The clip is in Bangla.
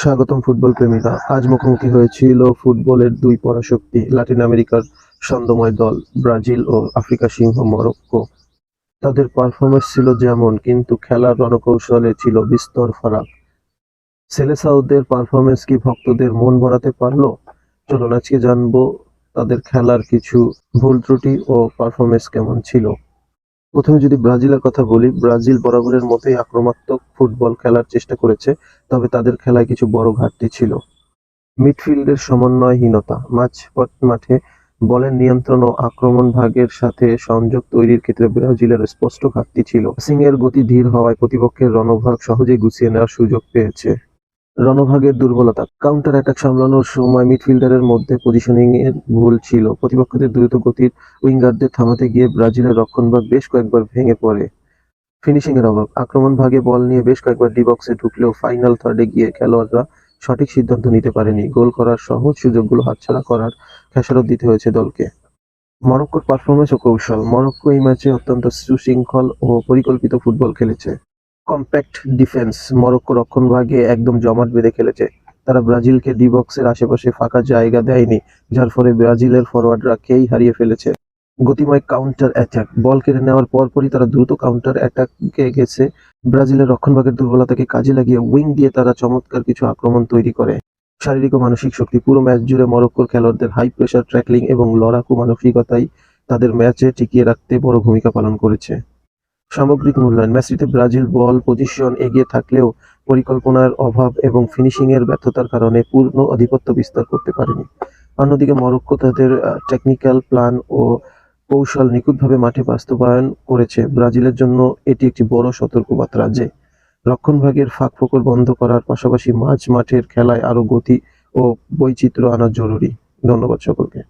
স্বাগতম ফুটবল প্রেমীরা। আজ মুখোমুখি হয়েছিল ফুটবলের দুই পরাশক্তি, লাতিন আমেরিকার ছন্দময় দল ব্রাজিল ও আফ্রিকা সিংহ মরক্কো। তাদের পারফরমেন্স ছিল যেমন, কিন্তু খেলার রণকৌশলে ছিল বিস্তর ফারাক। সেলেসাওদের পারফরমেন্স কি ভক্তদের মন ভরাতে পারলো? চলুন আজকে জানবো তাদের খেলার কিছু ভুল ত্রুটি ও পারফরমেন্স কেমন ছিল। প্রথমে যদি ব্রাজিলের কথা বলি, ব্রাজিল বরাবরের মতোই আক্রমণাত্মক ফুটবল খেলার চেষ্টা করেছে, তবে তাদের খেলায় কিছু বড় ঘাটতি ছিল। মিডফিল্ডের সমন্বয়হীনতা, মাঠে বলের নিয়ন্ত্রণ ও আক্রমণ ভাগের সাথে সংযোগ তৈরির ক্ষেত্রে ব্রাজিলের স্পষ্ট ঘাটতি ছিল। পাসিংয়ের গতি ধীর হওয়ায় প্রতিপক্ষের রণভাগ সহজেই গুছিয়ে নেওয়ার সুযোগ পেয়েছে। রণভাগের দুর্বলতা, কাউন্টার অ্যাটাক সামলানোর সময় মিডফিল্ডারের মধ্যে পজিশনিং এর ভুল ছিল। প্রতিপক্ষদের দ্রুত গতির উইঙ্গারদের থামাতে গিয়ে ব্রাজিলের রক্ষণভাগ বেশ কয়েকবার ভেঙে পড়ে। ফিনিশিং এর অভাব, আক্রমণ ভাগে বল নিয়ে বেশ কয়েকবার ডি বক্সে ঢুকলেও ফাইনাল থার্ডে গিয়ে খেলোয়াড়রা সঠিক সিদ্ধান্ত নিতে পারেনি। গোল করার সহজ সুযোগগুলো হাতছাড়া করার খেসারত দিতে হয়েছে দলকে। মরক্কোর পারফরমেন্স ও কৌশল, মরক্কো এই ম্যাচে অত্যন্ত সুশৃঙ্খল ও পরিকল্পিত ফুটবল খেলেছে। কম্প্যাক্ট ডিফেন্স, মরক্কো রক্ষণভাগে একদম জমাট বেঁধে খেলেছে। তারা ব্রাজিলকে ডি বক্সের আশেপাশে ফাঁকা জায়গা দেয়নি, যার ফলে ব্রাজিলের ফরোয়ার্ডরা কেই হারিয়ে ফেলেছে। গতিময় কাউন্টার অ্যাটাক, বল কেড়ে নেওয়ার পরপরই তারা দ্রুত কাউন্টার অ্যাটাকে গেছে। ব্রাজিলের রক্ষণভাগের দুর্বলতাকে কাজে লাগিয়ে উইং দিয়ে তারা চমৎকার কিছু আক্রমণ তৈরি করে। শারীরিক ও মানসিক শক্তি, পুরো ম্যাচ জুড়ে মরক্কোর খেলোয়াড়দের হাই প্রেসার ট্র্যাকলিং এবং লড়াকু মানসিকতাই তাদের ম্যাচে টিকিয়ে রাখতে বড় ভূমিকা পালন করেছে। সামগ্রিক মূল্যায়ন, ম্যাচটিতে ব্রাজিল বল পজিশন এগিয়ে থাকলেও পরিকল্পনার অভাব এবং ফিনিশিং এর ব্যর্থতার কারণে পূর্ণ আধিপত্য বিস্তার করতে পারেনি। অন্যদিকে মরক্কো তাদের টেকনিক্যাল প্ল্যান ও কৌশল নিখুঁতভাবে মাঠে বাস্তবায়ন করেছে। ব্রাজিলের জন্য এটি একটি বড় সতর্কবার্তা যে রক্ষণভাগের ফাঁকফোকর বন্ধ করার পাশাপাশি মাঝ মাঠের খেলায় আরও গতি ও বৈচিত্র্য আনা জরুরি। ধন্যবাদ সকলকে।